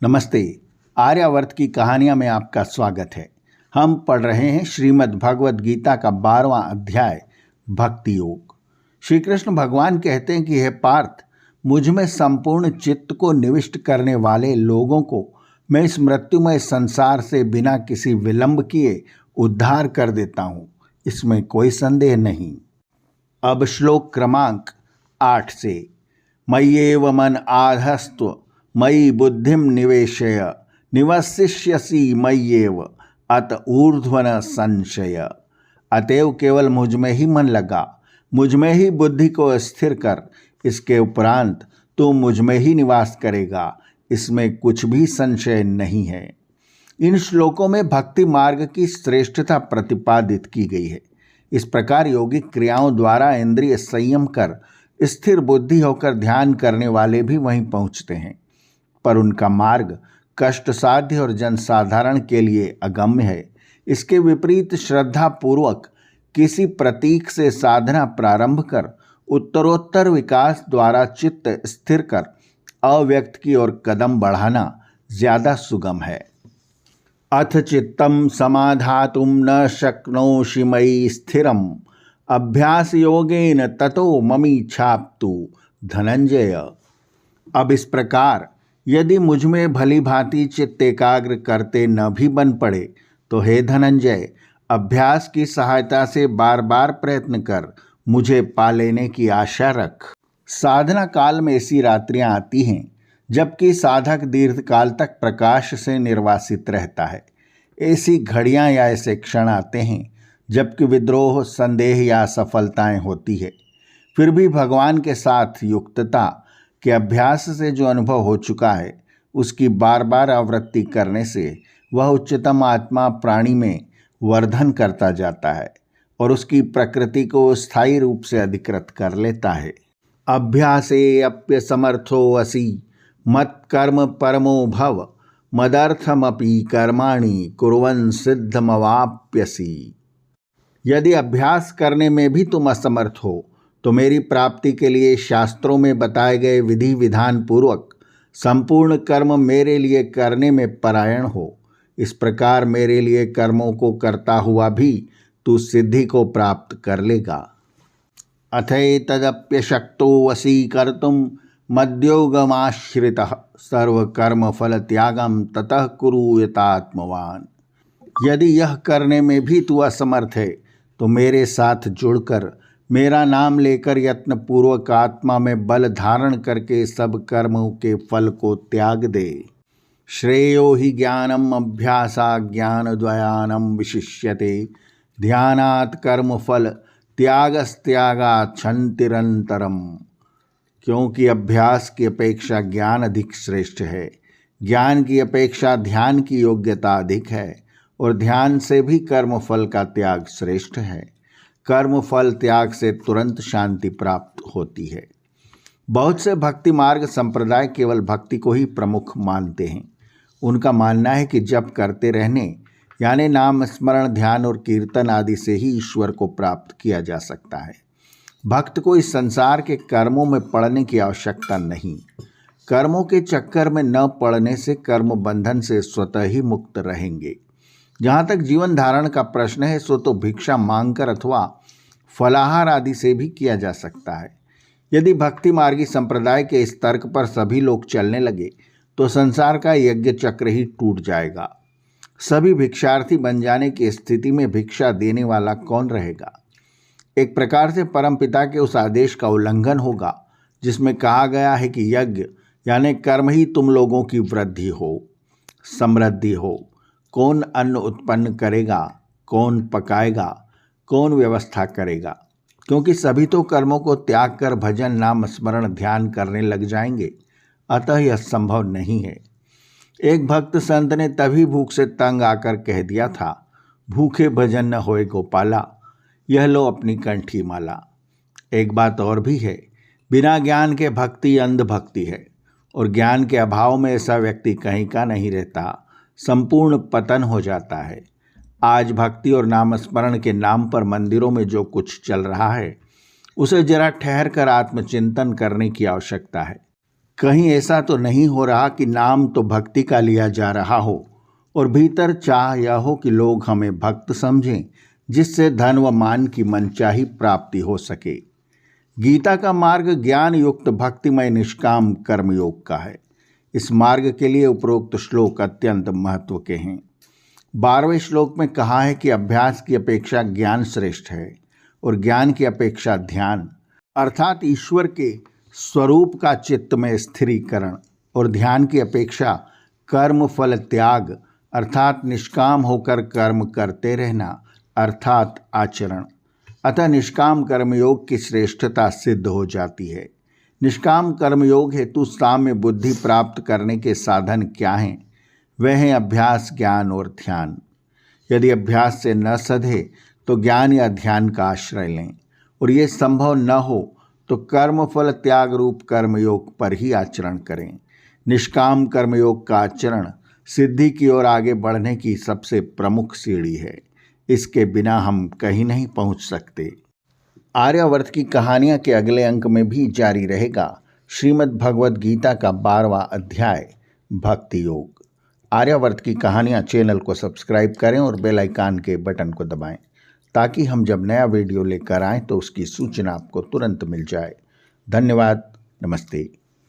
नमस्ते। आर्यावर्त की कहानियां में आपका स्वागत है। हम पढ़ रहे हैं श्रीमद् भगवद गीता का 12वां अध्याय भक्ति योग। श्री कृष्ण भगवान कहते हैं कि हे पार्थ, मुझ में संपूर्ण चित्त को निविष्ट करने वाले लोगों को मैं इस मृत्युमय संसार से बिना किसी विलंब किए उद्धार कर देता हूँ, इसमें कोई संदेह नहीं। अब श्लोक क्रमांक 8 से। मय्येव मन आधस्त्व मयि बुद्धिम निवेशय निवसिष्यसि मय्येव अत ऊर्ध्वन संशय। अतएव केवल मुझ में ही मन लगा, मुझ में ही बुद्धि को स्थिर कर, इसके उपरांत तू मुझ में ही निवास करेगा, इसमें कुछ भी संशय नहीं है। इन श्लोकों में भक्ति मार्ग की श्रेष्ठता प्रतिपादित की गई है। इस प्रकार योगिक क्रियाओं द्वारा इंद्रिय संयम कर स्थिर बुद्धि होकर ध्यान करने वाले भी वहीं पहुंचते हैं, पर उनका मार्ग कष्ट साध्य और जनसाधारण के लिए अगम्य है। इसके विपरीत श्रद्धा पूर्वक किसी प्रतीक से साधना प्रारंभ कर उत्तरोत्तर विकास द्वारा चित्त स्थिर कर अव्यक्त की ओर कदम बढ़ाना ज्यादा सुगम है। अथ चित्तम समाधातुम न शक्नोषि मयि स्थिरम अभ्यास योगेन ततो ममीच्छाप्तु धनंजय। अब इस प्रकार यदि मुझ में भली भांति चित्त एकाग्र करते न भी बन पड़े तो हे धनंजय, अभ्यास की सहायता से बार बार प्रयत्न कर मुझे पा लेने की आशा रख। साधना काल में ऐसी रात्रियां आती हैं जबकि साधक दीर्घकाल तक प्रकाश से निर्वासित रहता है। ऐसी घड़ियां या ऐसे क्षण आते हैं जबकि विद्रोह, संदेह या असफलताएं होती है। फिर भी भगवान के साथ युक्तता के अभ्यास से जो अनुभव हो चुका है, उसकी बार बार आवृत्ति करने से वह उच्चतम आत्मा प्राणी में वर्धन करता जाता है और उसकी प्रकृति को स्थायी रूप से अधिकृत कर लेता है। अभ्यासे अप्य समर्थो असि मत कर्म परमो भव मदर्थमपि कर्माणि कुर्वन् सिद्धमवाप्यसि। यदि अभ्यास करने में भी तुम असमर्थ हो तो मेरी प्राप्ति के लिए शास्त्रों में बताए गए विधि विधान पूर्वक संपूर्ण कर्म मेरे लिए करने में परायण हो। इस प्रकार मेरे लिए कर्मों को करता हुआ भी तू सिद्धि को प्राप्त कर लेगा। अथैतदप्यशक्तो वसी कर्तुम मद्योगमाश्रितः सर्वकर्म फल त्यागम ततः कुरु यतात्मवान। यदि यह करने में भी तू असमर्थ है तो मेरे साथ जुड़कर मेरा नाम लेकर यत्न पूर्वक आत्मा में बल धारण करके सब कर्मों के फल को त्याग दे। श्रेयो हि ज्ञानम अभ्यासा ज्ञान द्वयानम विशिष्यते ध्यानात् कर्म फल त्यागस्त्यागात् क्षन्तिरन्तरम। क्योंकि अभ्यास की अपेक्षा ज्ञान अधिक श्रेष्ठ है, ज्ञान की अपेक्षा ध्यान की योग्यता अधिक है और ध्यान से भी कर्म फल का त्याग श्रेष्ठ है। कर्म फल त्याग से तुरंत शांति प्राप्त होती है। बहुत से भक्ति मार्ग संप्रदाय केवल भक्ति को ही प्रमुख मानते हैं। उनका मानना है कि जप करते रहने यानी नाम स्मरण, ध्यान और कीर्तन आदि से ही ईश्वर को प्राप्त किया जा सकता है। भक्त को इस संसार के कर्मों में पड़ने की आवश्यकता नहीं। कर्मों के चक्कर में न पड़ने से कर्म बंधन से स्वतः ही मुक्त रहेंगे। जहाँ तक जीवन धारण का प्रश्न है सो तो भिक्षा मांगकर अथवा फलाहार आदि से भी किया जा सकता है। यदि भक्ति मार्गी संप्रदाय के इस तर्क पर सभी लोग चलने लगे तो संसार का यज्ञ चक्र ही टूट जाएगा। सभी भिक्षार्थी बन जाने की स्थिति में भिक्षा देने वाला कौन रहेगा। एक प्रकार से परमपिता के उस आदेश का उल्लंघन होगा जिसमें कहा गया है कि यज्ञ यानी कर्म ही तुम लोगों की वृद्धि हो, समृद्धि हो। कौन अन्न उत्पन्न करेगा, कौन पकाएगा, कौन व्यवस्था करेगा, क्योंकि सभी तो कर्मों को त्याग कर भजन, नाम स्मरण, ध्यान करने लग जाएंगे। अतः यह संभव नहीं है। एक भक्त संत ने तभी भूख से तंग आकर कह दिया था, भूखे भजन न होए गोपाला, यह लो अपनी कंठी माला। एक बात और भी है, बिना ज्ञान के भक्ति अंध भक्ति है और ज्ञान के अभाव में ऐसा व्यक्ति कहीं का नहीं रहता, संपूर्ण पतन हो जाता है। आज भक्ति और नामस्मरण के नाम पर मंदिरों में जो कुछ चल रहा है उसे जरा ठहर कर आत्मचिंतन करने की आवश्यकता है। कहीं ऐसा तो नहीं हो रहा कि नाम तो भक्ति का लिया जा रहा हो और भीतर चाह यह हो कि लोग हमें भक्त समझें, जिससे धन व मान की मनचाही प्राप्ति हो सके। गीता का मार्ग ज्ञान युक्त भक्तिमय निष्काम कर्मयोग का है। इस मार्ग के लिए उपरोक्त श्लोक अत्यंत महत्व के हैं। 12वें श्लोक में कहा है कि अभ्यास की अपेक्षा ज्ञान श्रेष्ठ है और ज्ञान की अपेक्षा ध्यान, अर्थात ईश्वर के स्वरूप का चित्त में स्थिरीकरण, और ध्यान की अपेक्षा कर्म फल त्याग, अर्थात निष्काम होकर कर्म करते रहना, अर्थात आचरण। अतः निष्काम कर्मयोग की श्रेष्ठता सिद्ध हो जाती है। निष्काम कर्मयोग हेतु साम्य बुद्धि प्राप्त करने के साधन क्या हैं? वह हैं अभ्यास, ज्ञान और ध्यान। यदि अभ्यास से न सधे तो ज्ञान या ध्यान का आश्रय लें, और ये संभव न हो तो कर्म फल त्याग रूप कर्मयोग पर ही आचरण करें। निष्काम कर्मयोग का आचरण सिद्धि की ओर आगे बढ़ने की सबसे प्रमुख सीढ़ी है। इसके बिना हम कहीं नहीं पहुंच सकते। आर्यावर्त की कहानियां के अगले अंक में भी जारी रहेगा श्रीमद् भगवद गीता का 12वां अध्याय भक्ति योग। आर्यावर्त की कहानियां चैनल को सब्सक्राइब करें और बेल आइकन के बटन को दबाएं, ताकि हम जब नया वीडियो लेकर आएं तो उसकी सूचना आपको तुरंत मिल जाए। धन्यवाद। नमस्ते।